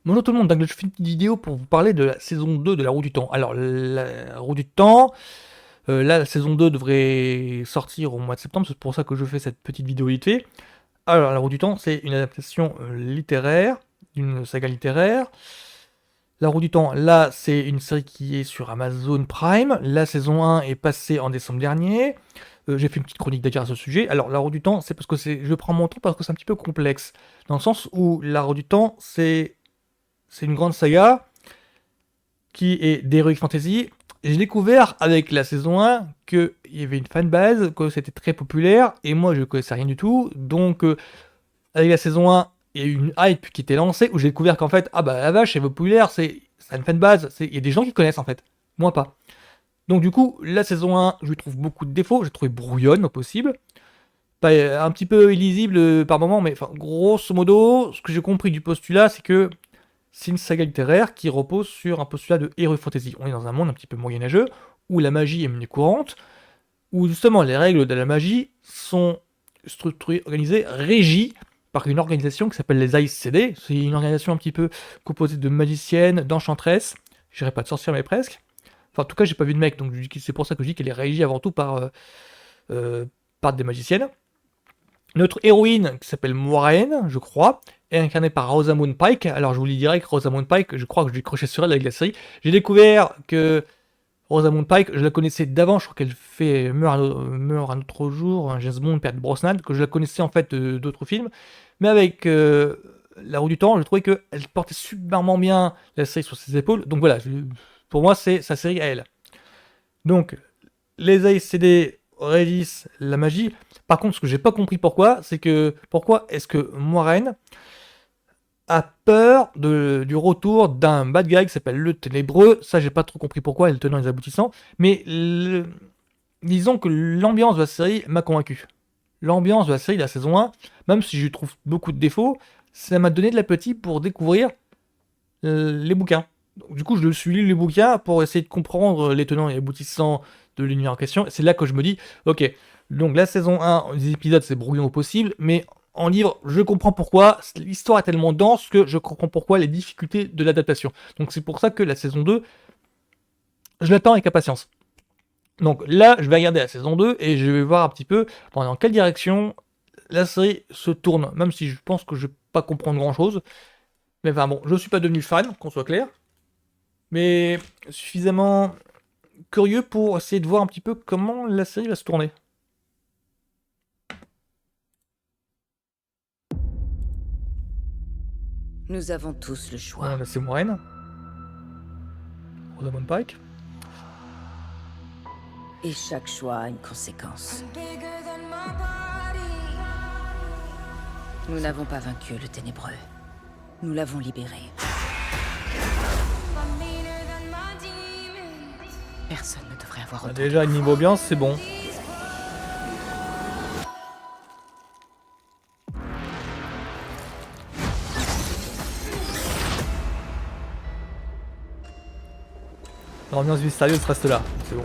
Bonjour tout le monde, donc je fais une petite vidéo pour vous parler de la saison 2 de La Roue du Temps. Alors, La Roue du Temps, là, la saison 2 devrait sortir au mois de septembre, c'est pour ça que je fais cette petite vidéo vite fait. Alors, La Roue du Temps, c'est une adaptation littéraire, d'une saga littéraire. La Roue du Temps, là, c'est une série qui est sur Amazon Prime. La saison 1 est passée en décembre dernier. J'ai fait une petite chronique d'ailleurs à ce sujet. Alors, La Roue du Temps, c'est parce que je prends mon temps parce que c'est un petit peu complexe. Dans le sens où La Roue du Temps, c'est une grande saga qui est d'Heroic Fantasy. J'ai découvert avec la saison 1 qu'il y avait une fanbase, que c'était très populaire, et moi je connaissais rien du tout. Donc, avec la saison 1, il y a eu une hype qui était lancée où j'ai découvert qu'en fait, ah bah la vache, c'est populaire, c'est une fanbase, il y a des gens qui connaissent en fait, moi pas. Donc, du coup, la saison 1, je lui trouve beaucoup de défauts, j'ai trouvé brouillonne au possible. Pas, un petit peu illisible par moment, mais enfin, grosso modo, ce que j'ai compris du postulat, c'est que c'est une saga littéraire qui repose sur un postulat de Heroic Fantasy. On est dans un monde un petit peu moyenâgeux, où la magie est monnaie courante, où justement les règles de la magie sont structurées, organisées, régies par une organisation qui s'appelle les AICD. C'est une organisation un petit peu composée de magiciennes, d'enchantresses, je dirais pas de sorcières mais presque. Enfin en tout cas j'ai pas vu de mec, donc c'est pour ça que je dis qu'elle est régie avant tout euh, par des magiciennes. Notre héroïne, qui s'appelle Moiraine, je crois, est incarnée par Rosamund Pike. Alors je vous le dis direct, Rosamund Pike, je crois que je l'ai croché sur elle avec la série. J'ai découvert que Rosamund Pike, je la connaissais d'avant, je crois qu'elle fait meurt un autre jour, un James Bond, Pierce Brosnan, que je la connaissais en fait d'autres films. Mais avec La Roue du Temps, je trouvais qu'elle portait superment bien la série sur ses épaules. Donc voilà, pour moi c'est sa série à elle. Donc les ACD réalisent la magie. Par contre, ce que j'ai pas compris pourquoi, c'est que pourquoi est-ce que Moiraine a peur du retour d'un bad guy qui s'appelle le Ténébreux. Ça, j'ai pas trop compris pourquoi, et le tenant et les aboutissants. Mais disons que l'ambiance de la série m'a convaincu. L'ambiance de la série de la saison 1, même si je trouve beaucoup de défauts, ça m'a donné de l'appétit pour découvrir les bouquins. Donc, du coup, je suis lu les bouquins pour essayer de comprendre les tenants et aboutissants de l'univers en question. C'est là que je me dis, ok, donc la saison 1, les épisodes, c'est brouillon au possible, mais en livre, je comprends pourquoi. L'histoire est tellement dense que je comprends pourquoi les difficultés de l'adaptation. Donc c'est pour ça que la saison 2, je l'attends avec impatience. Donc là, je vais regarder la saison 2 et je vais voir un petit peu dans quelle direction la série se tourne, même si je pense que je vais pas comprendre grand chose. Mais enfin bon, je suis pas devenu fan, qu'on soit clair, mais suffisamment curieux pour essayer de voir un petit peu comment la série va se tourner. Nous avons tous le choix. Bon, là c'est Moiraine. Rosamund Pike. Et chaque choix a une conséquence. Nous n'avons pas vaincu le ténébreux. Nous l'avons libéré. Personne ne devrait avoir autant Déjà, niveau ambiance, c'est bon. L'ambiance mystérieuse reste là. C'est bon.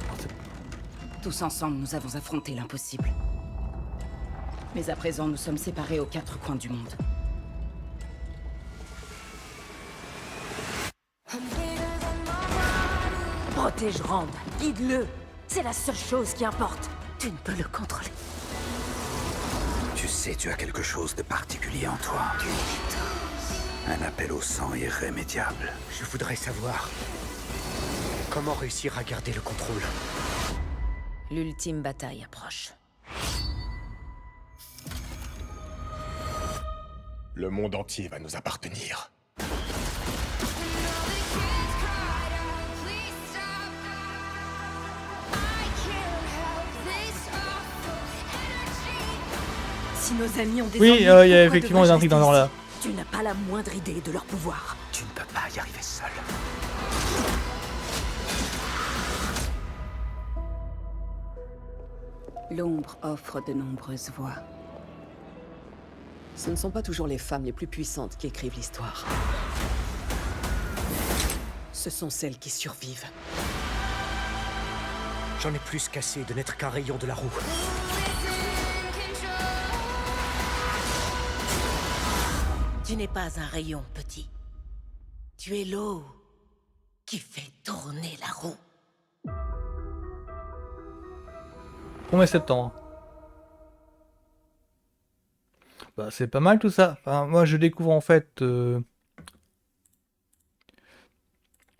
Tous ensemble, nous avons affronté l'impossible. Mais à présent, nous sommes séparés aux quatre coins du monde. Protège Rand, guide-le. C'est la seule chose qui importe. Tu ne peux le contrôler. Tu sais, tu as quelque chose de particulier en toi. Un appel au sang irrémédiable. Je voudrais savoir comment réussir à garder le contrôle. L'ultime bataille approche. Le monde entier va nous appartenir. Si nos amis ont des Oui, il y a effectivement une intrigue dans ce genre-là. Tu n'as pas la moindre idée de leur pouvoir. Tu ne peux pas y arriver seul. L'ombre offre de nombreuses voies. Ce ne sont pas toujours les femmes les plus puissantes qui écrivent l'histoire. Ce sont celles qui survivent. J'en ai plus qu'assez de n'être qu'un rayon de la roue. Tu n'es pas un rayon, petit. Tu es l'eau qui fait tourner la roue. 1er septembre. Bah, c'est pas mal tout ça. Enfin, moi, je découvre en fait... tout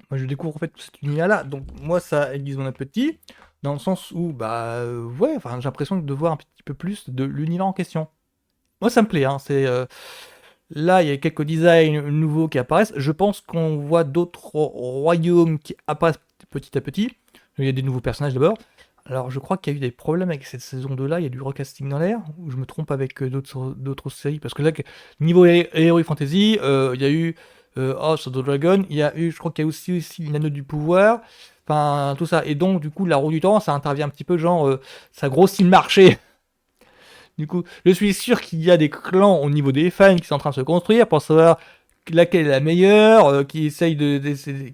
cet univers-là. Donc, moi, ça aiguise mon appétit. Dans le sens où, ouais, enfin, j'ai l'impression de voir un petit peu plus de l'univers en question. Moi, ça me plaît, hein. Là, il y a quelques designs nouveaux qui apparaissent. Je pense qu'on voit d'autres royaumes qui apparaissent petit à petit. Il y a des nouveaux personnages d'abord. Alors, je crois qu'il y a eu des problèmes avec cette saison 2-là. Il y a du recasting dans l'air. Ou je me trompe avec d'autres séries. Parce que là, niveau Heroic Fantasy, il y a eu House of the Dragon. Je crois qu'il y a aussi l'anneau du pouvoir. Enfin, tout ça. Et donc, du coup, la roue du temps, ça intervient un petit peu, genre, ça grossit le marché. Du coup, je suis sûr qu'il y a des clans au niveau des fans qui sont en train de se construire pour savoir laquelle est la meilleure, qui essayent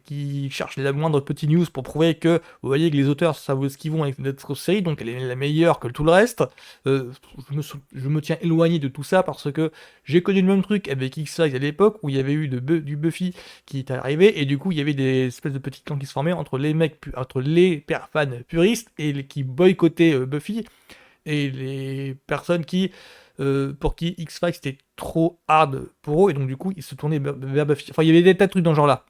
qui cherchent la moindre petite news pour prouver que, vous voyez que les auteurs savent ce qu'ils vont avec notre série, donc elle est la meilleure que tout le reste. Je me tiens éloigné de tout ça parce que j'ai connu le même truc avec X-Files à l'époque où il y avait eu du Buffy qui est arrivé et du coup il y avait des espèces de petits clans qui se formaient entre les fans puristes et qui boycottaient Buffy et les personnes pour qui X-Files c'était trop hard pour eux, et donc du coup ils se tournaient vers Buffy. Enfin, il y avait des tas de trucs dans ce genre-là.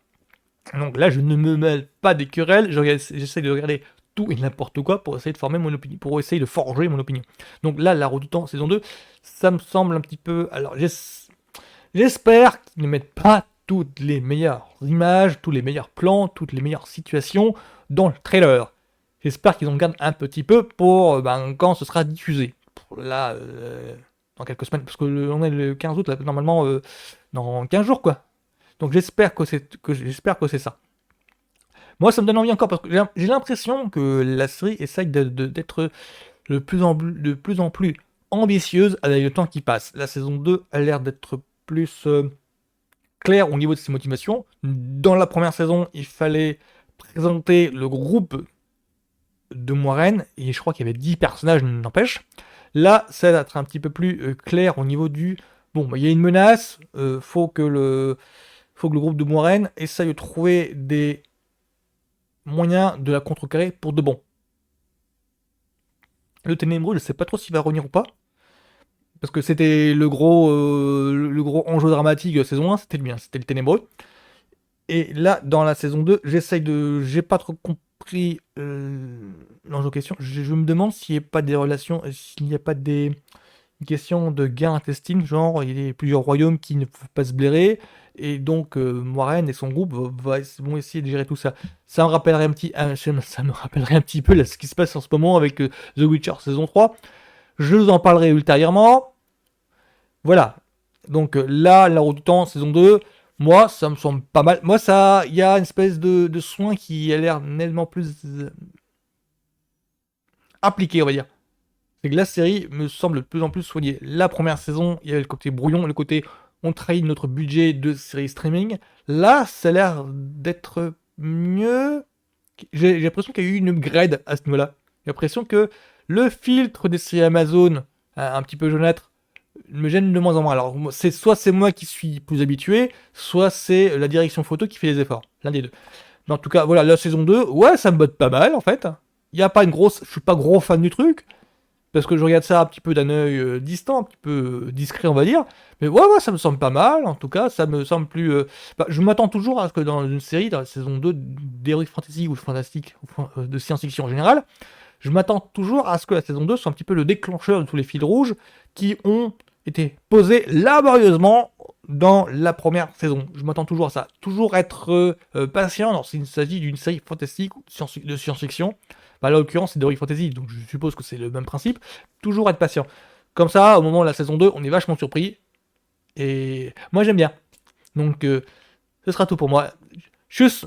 Donc là, je ne me mêle pas des querelles, j'essaie de regarder tout et n'importe quoi pour essayer de former mon opinion, pour essayer de forger mon opinion. Donc là, La Roue du Temps, saison 2, ça me semble un petit peu... Alors, j'espère qu'ils ne mettent pas toutes les meilleures images, tous les meilleurs plans, toutes les meilleures situations dans le trailer. J'espère qu'ils en gardent un petit peu pour quand ce sera diffusé. Là, dans quelques semaines, parce qu'on est le 15 août, là, normalement, dans 15 jours, quoi. Donc j'espère que c'est ça. Moi, ça me donne envie encore, parce que j'ai l'impression que la série essaye d'être de plus en plus ambitieuse avec le temps qui passe. La saison 2 a l'air d'être plus claire au niveau de ses motivations. Dans la première saison, il fallait présenter le groupe de Moiraine, et je crois qu'il y avait 10 personnages, n'empêche. Là, ça va être un petit peu plus clair au niveau du... Bon, il y a une menace, faut que le groupe de Moiraine essaye de trouver des moyens de la contrecarrer pour de bon. Le Ténébreux, je sais pas trop s'il va revenir ou pas, parce que c'était le gros enjeu dramatique de saison 1, c'était le Ténébreux. Et là, dans la saison 2, j'ai pas trop compris l'enjeu en question. Je me demande s'il n'y a pas des relations, s'il n'y a pas des questions de guerre intestine, genre il y a plusieurs royaumes qui ne peuvent pas se blairer, et donc Moiraine et son groupe vont essayer de gérer tout ça. Ça me rappellerait un petit peu là, ce qui se passe en ce moment avec The Witcher saison 3. Je vous en parlerai ultérieurement. Voilà. Donc là, La Roue du Temps saison 2, moi, ça me semble pas mal. Moi, il y a une espèce de soin qui a l'air nettement plus appliqué, on va dire. C'est que la série me semble de plus en plus soignée. La première saison, il y avait le côté brouillon, le côté on trahit notre budget de série streaming. Là, ça a l'air d'être mieux. J'ai l'impression qu'il y a eu une upgrade à ce niveau-là. J'ai l'impression que le filtre des séries Amazon, un petit peu jaunâtre, me gêne de moins en moins. Alors, soit c'est moi qui suis plus habitué, soit c'est la direction photo qui fait les efforts. L'un des deux. Mais en tout cas, voilà, la saison 2, ouais, ça me botte pas mal, en fait. Il y a pas une grosse... Je suis pas gros fan du truc, parce que je regarde ça un petit peu d'un œil distant, un petit peu discret, on va dire. Mais ouais, ça me semble pas mal, en tout cas, ça me semble plus... je m'attends toujours à ce que dans une série, dans la saison 2 d'Heroic Fantasy ou fantastique, de science-fiction en général, je m'attends toujours à ce que la saison 2 soit un petit peu le déclencheur de tous les fils rouges qui ont été posés laborieusement dans la première saison. Je m'attends toujours à ça. Toujours être patient lorsqu'il s'agit d'une série fantastique ou de science-fiction. Là, en l'occurrence, c'est d'Heroic Fantasy, donc je suppose que c'est le même principe. Toujours être patient. Comme ça, au moment de la saison 2, on est vachement surpris. Et moi, j'aime bien. Donc, ce sera tout pour moi. Tchuss!